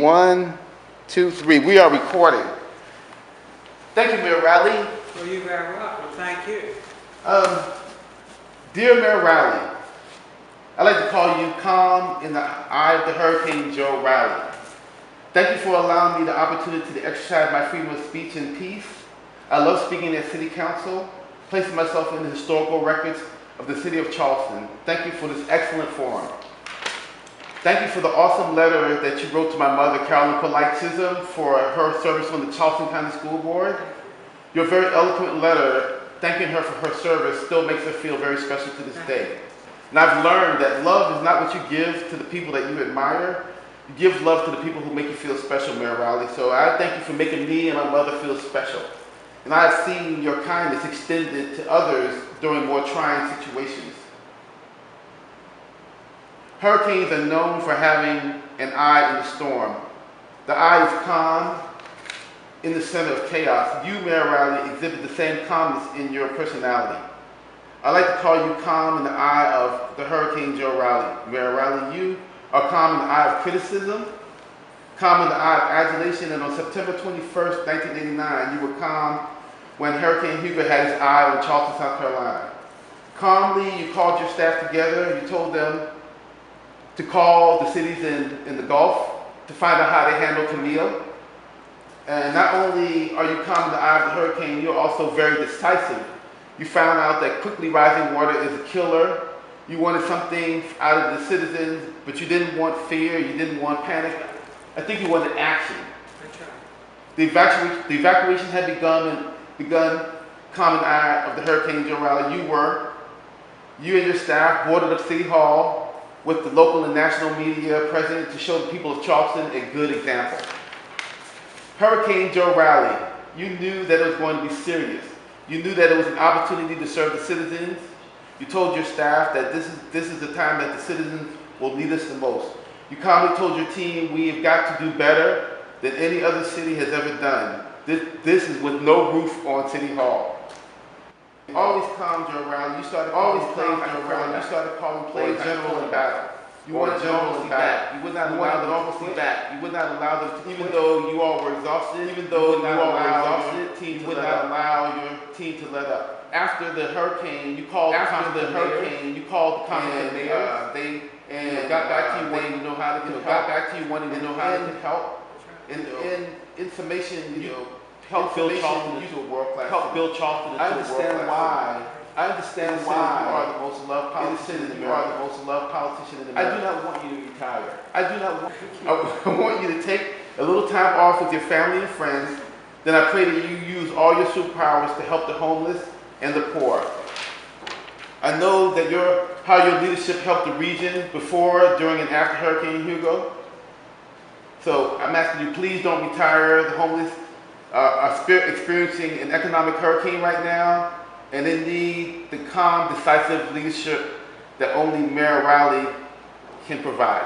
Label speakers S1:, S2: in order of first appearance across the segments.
S1: 1, 2, 3. We are recording. Thank you, Mayor Riley.
S2: Well, you're very welcome. Thank you.
S1: Dear Mayor Riley, I'd like to call you calm in the eye of the Hurricane Joe Riley. Thank you for allowing me the opportunity to exercise my freedom of speech in peace. I love speaking at City Council, placing myself in the historical records of the City of Charleston. Thank you for this excellent forum. Thank you for the awesome letter that you wrote to my mother, Carolyn Polite Chisholm, for her service on the Charleston County School Board. Your very eloquent letter thanking her for her service still makes her feel very special to this day. And I've learned that love is not what you give to the people that you admire. You give love to the people who make you feel special, Mayor Riley. So I thank you for making me and my mother feel special. And I have seen your kindness extended to others during more trying situations. Hurricanes are known for having an eye in the storm. The eye is calm in the center of chaos. You, Mayor Riley, exhibit the same calmness in your personality. I like to call you calm in the eye of the Hurricane Joe Riley. Mayor Riley, you are calm in the eye of criticism, calm in the eye of adulation, and on September 21st, 1989, you were calm when Hurricane Hugo had his eye on Charleston, South Carolina. Calmly, you called your staff together and you told them to call the cities in the Gulf to find out how they handle Camille. And not only are you calm in the eye of the hurricane, you're also very decisive. You found out that quickly rising water is a killer. You wanted something out of the citizens, but you didn't want fear, you didn't want panic. I think you wanted action. The evacuation had begun calm in the eye of the Hurricane Joe Riley. You and your staff boarded up City Hall with the local and national media present to show the people of Charleston a good example. Hurricane Joe Riley, you knew that it was going to be serious. You knew that it was an opportunity to serve the citizens. You told your staff that this is the time that the citizens will need us the most. You calmly told your team, we have got to do better than any other city has ever done. This is with no roof on City Hall. Always calm, Joe Riley. You started calling plays general in battle. You wanted general in battle. You would not allow them to, even though you all were exhausted, you would not allow your team to let up. After the hurricane, you called the common mayor. They got back to you wanting to know how to help. And in summation, help build Charleston into a world-class. I understand why you are the most loved politician in America. I do not want you to retire. I want you to take a little time off with your family and friends. Then I pray that you use all your superpowers to help the homeless and the poor. I know that how your leadership helped the region before, during, and after Hurricane Hugo. So I'm asking you, please don't retire. The homeless are experiencing an economic hurricane right now, and they need the calm, decisive leadership that only Mayor Riley can provide.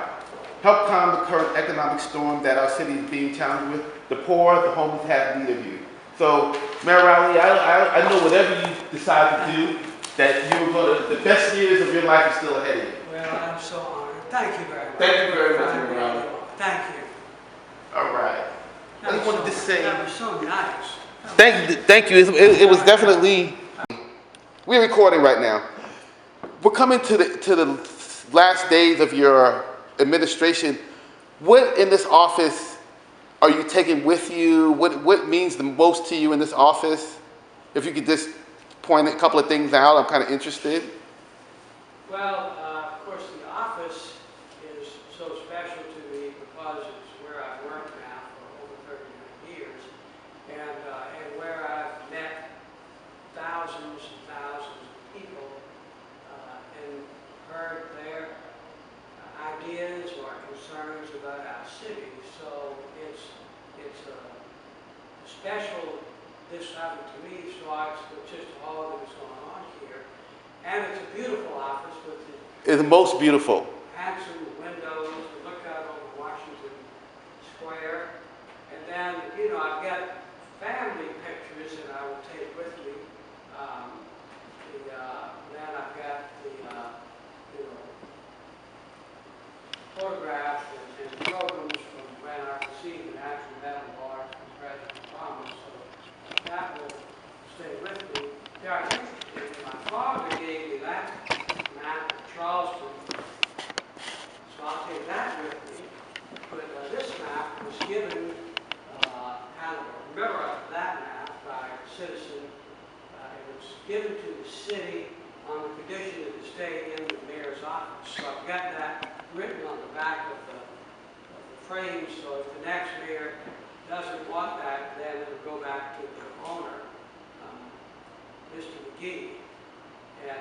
S1: Help calm the current economic storm that our city is being challenged with. The poor, the homeless have need of you. So, Mayor Riley, I know whatever you decide to do, that the best years of your life are still ahead of you.
S2: Well, I'm so honored. Thank you very much.
S1: Thank you very much, Mayor Riley.
S2: Thank you.
S1: All right. I just wanted to say.
S2: That was so nice.
S1: Thank you. It was definitely. We're recording right now. We're coming to the last days of your administration. What in this office are you taking with you? What means the most to you in this office? If you could just point a couple of things out, I'm kind of interested.
S2: Well, of course, the office is so special to me because it's where I've worked now for over 39 years, and where I've met thousands and thousands of people and heard their ideas or concerns about our city. So it's a special. This happened to me starts with just all that is going on here, and it's a beautiful office with the
S1: It's most beautiful.
S2: handsome windows to look out over Washington Square. And then, I've got family pictures that I will take with me. Then I've got the photographs and programs from when I was was given kind of a mirror of that map by a citizen. It was given to the city on the condition that it stay in the mayor's office. So I've got that written on the back of the frame, so if the next mayor doesn't want that, then it'll go back to the owner, Mr. McGee. And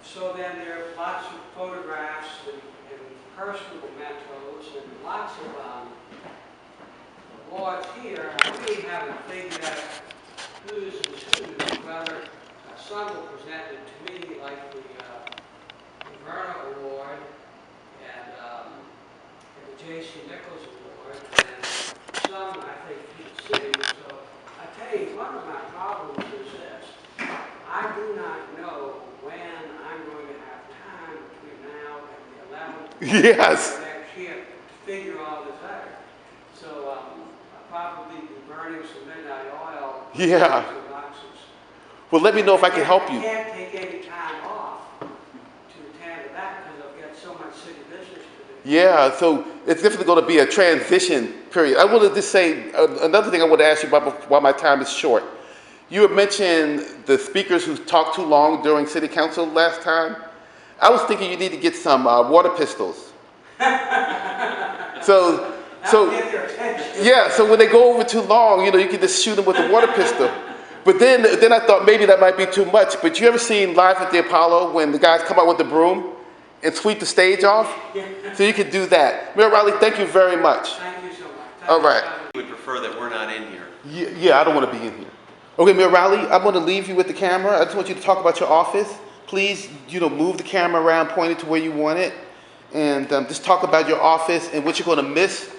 S2: so then there are lots of photographs and personal mementos and lots of awards here. I really haven't figured out whose is whose, whether some were presented to me, like the Verna Award and the J.C. Nichols Award, and some, I think, to the city. So I tell you, one of my problems is this. I do not know when I'm going to have time between now and the 11th
S1: Yes.
S2: of next year to figure all this out. So I'll probably be burning some midnight oil
S1: Yeah.
S2: in boxes.
S1: Well, let me know if I can help
S2: I
S1: you.
S2: can't take any time off to attend to that because I've got so much city business to do.
S1: Yeah, so it's definitely going to be a transition period. I wanted to say another thing I want to ask you about while my time is short. You had mentioned the speakers who talked too long during city council last time. I was thinking you need to get some water pistols. So
S2: That'll get their attention.
S1: yeah, so when they go over too long, you know, you can just shoot them with a water pistol. But then I thought maybe that might be too much. But you ever seen Live at the Apollo when the guys come out with the broom and sweep the stage off? So you can do that. Mayor Riley, thank you very much.
S2: Thank you so much.
S1: All right.
S3: We would prefer that we're not in here.
S1: Yeah, I don't want to be in here. Okay, Mayor Riley, I'm going to leave you with the camera. I just want you to talk about your office. Please, move the camera around, point it to where you want it, and just talk about your office and what you're going to miss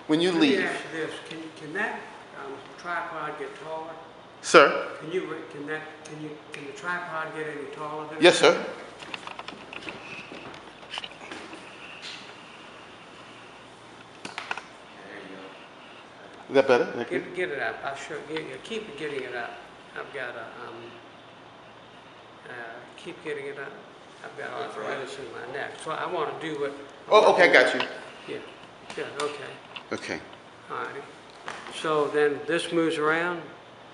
S1: when you
S2: Let me
S1: leave.
S2: ask you this, can that tripod get taller?
S1: Sir?
S2: Can the tripod get any taller than?
S1: Yes, sir.
S3: There you go.
S1: Is that better? Thank you.
S2: Get it up, I'll show you, keep getting it up. I've got keep getting it up. I've got arthritis in my neck, so I want to do what.
S1: Oh, okay, I got you.
S2: Yeah, okay,
S1: Okay.
S2: all right. So then this moves around?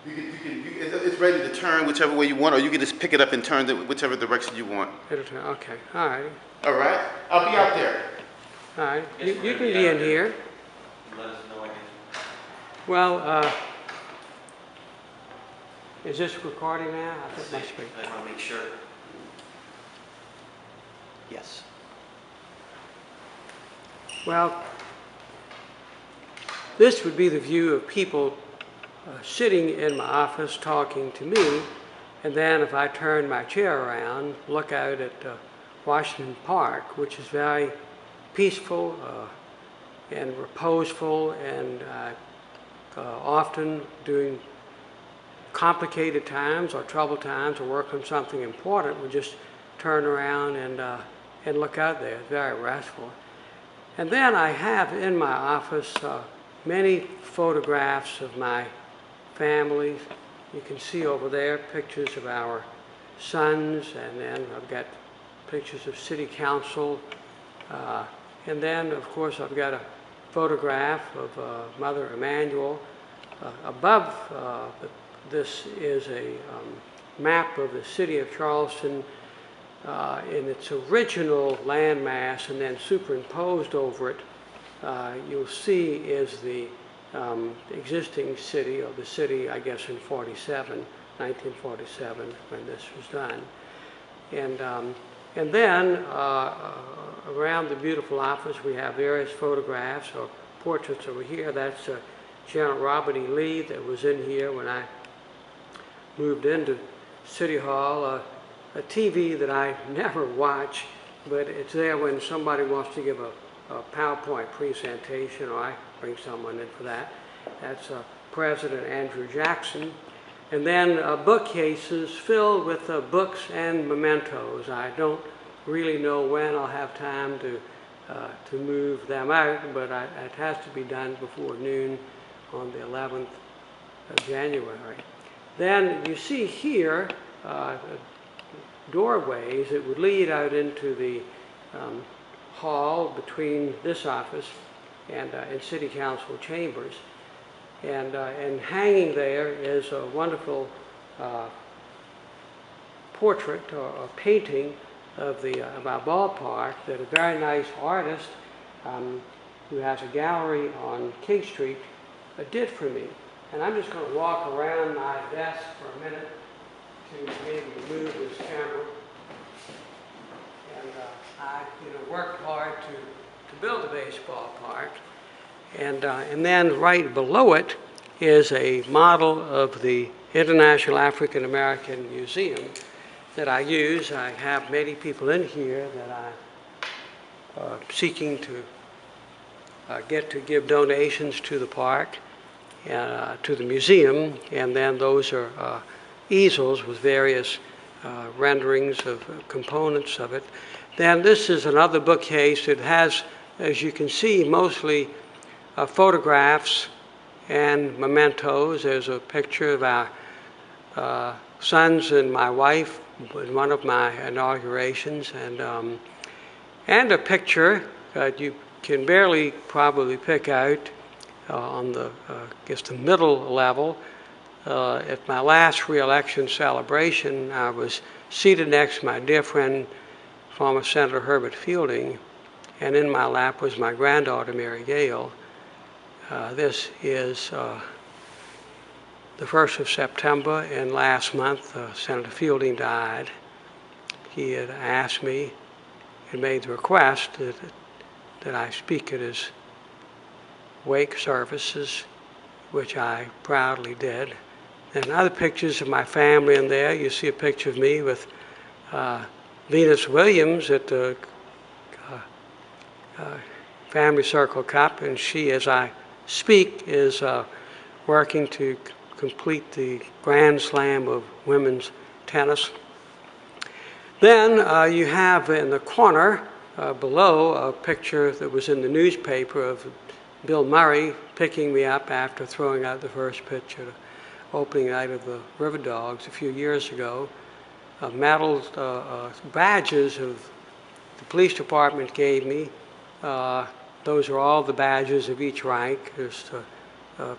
S1: It's ready to turn whichever way you want, or you can just pick it up and turn it whichever direction you want.
S2: It'll turn, okay, all right,
S1: All right? I'll be out there.
S2: all right.
S3: Yes,
S2: You
S3: we're
S2: can
S3: gonna be
S2: be in
S3: out there.
S2: here.
S3: Let us know, I guess.
S2: Well, is this recording now? I think it must be.
S3: I want to make sure. Yes.
S2: Well, this would be the view of people sitting in my office talking to me, and then if I turn my chair around, look out at Washington Park, which is very peaceful and reposeful, and often during complicated times or troubled times or work on something important, we just turn around and look out there. It's very restful. And then I have in my office many photographs of my family. You can see over there pictures of our sons, and then I've got pictures of city council. And then, of course, I've got a photograph of Mother Emanuel. Above this is a map of the city of Charleston in its original landmass, and then superimposed over it, you'll see is the existing city, or the city, I guess, in 1947, when this was done. And then around the beautiful office, we have various photographs or portraits over here. That's General Robert E. Lee that was in here when I moved into City Hall. A TV that I never watch, but it's there when somebody wants to give a PowerPoint presentation, or I bring someone in for that. That's President Andrew Jackson. And then bookcases filled with books and mementos. I don't really know when I'll have time to move them out, but it has to be done before noon on the 11th of January. Then you see here doorways that would lead out into the hall between this office and in city council chambers. And hanging there is a wonderful portrait or painting of our ballpark that a very nice artist who has a gallery on King Street did for me. And I'm just going to walk around my desk for a minute to maybe move this camera. And I worked hard to build a baseball park. And then right below it is a model of the International African American Museum that I use. I have many people in here that I'm seeking to get to give donations to the park, to the museum, and then those are easels with various renderings of components of it. Then this is another bookcase. It has, as you can see, mostly photographs and mementos. There's a picture of our sons and my wife in one of my inaugurations, and a picture that you can barely probably pick out on the, the middle level. At my last re-election celebration, I was seated next to my dear friend, former Senator Herbert Fielding, and in my lap was my granddaughter, Mary Gale. This is the 1st of September, and last month Senator Fielding died. He had asked me and made the request that I speak at his wake services, which I proudly did. And other pictures of my family in there. You see a picture of me with Venus Williams at the Family Circle Cup, and she, as I speak, is working to complete the Grand Slam of women's tennis. Then you have in the corner below a picture that was in the newspaper of Bill Murray picking me up after throwing out the first pitch at opening night of the River Dogs a few years ago. Medals, badges of the police department gave me. Those are all the badges of each rank. There's a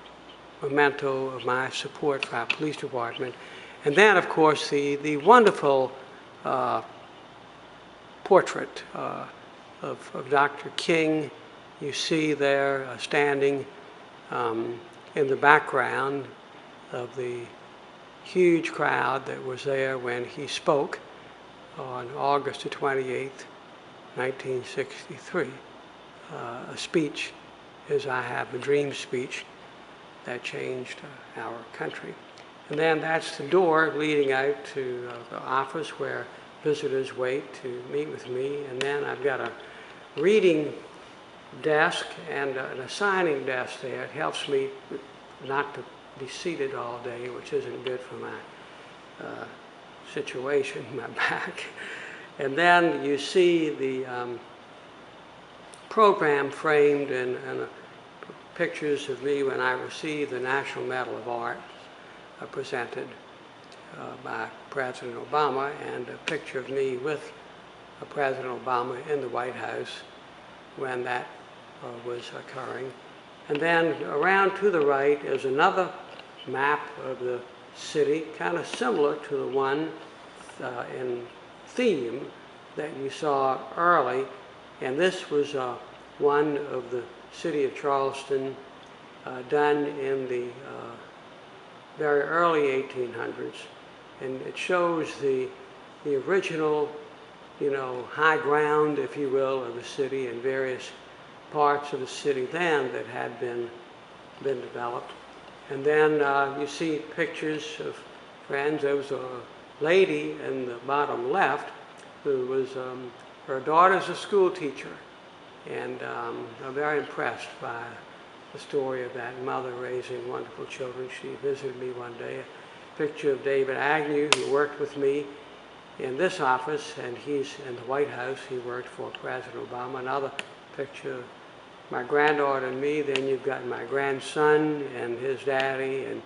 S2: memento of my support for our police department. And then, of course, the wonderful portrait of Dr. King. You see there standing in the background of the huge crowd that was there when he spoke on August the 28th, 1963. A speech, as I have a dream speech, that changed our country. And then that's the door leading out to the office where visitors wait to meet with me. And then I've got a reading desk and a signing desk there. It helps me not to be seated all day, which isn't good for my situation, my back. And then you see the program framed in pictures of me when I received the National Medal of Art presented by President Obama, and a picture of me with President Obama in the White House when that was occurring. And then around to the right is another map of the city, kind of similar to the one in theme that you saw early. And this was one of the city of Charleston done in the very early 1800s. And it shows the original, high ground, if you will, of the city and various parts of the city then that had been developed. And then you see pictures of friends. There was a lady in the bottom left who was, her daughter's a school teacher. And I'm very impressed by the story of that mother raising wonderful children. She visited me one day. A picture of David Agnew, who worked with me in this office, and he's in the White House. He worked for President Obama. Another picture of my granddaughter and me. Then you've got my grandson and his daddy, and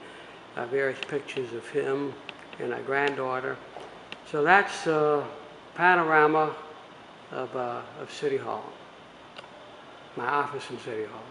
S2: various pictures of him and my granddaughter. So that's a panorama of City Hall. my office in City Hall.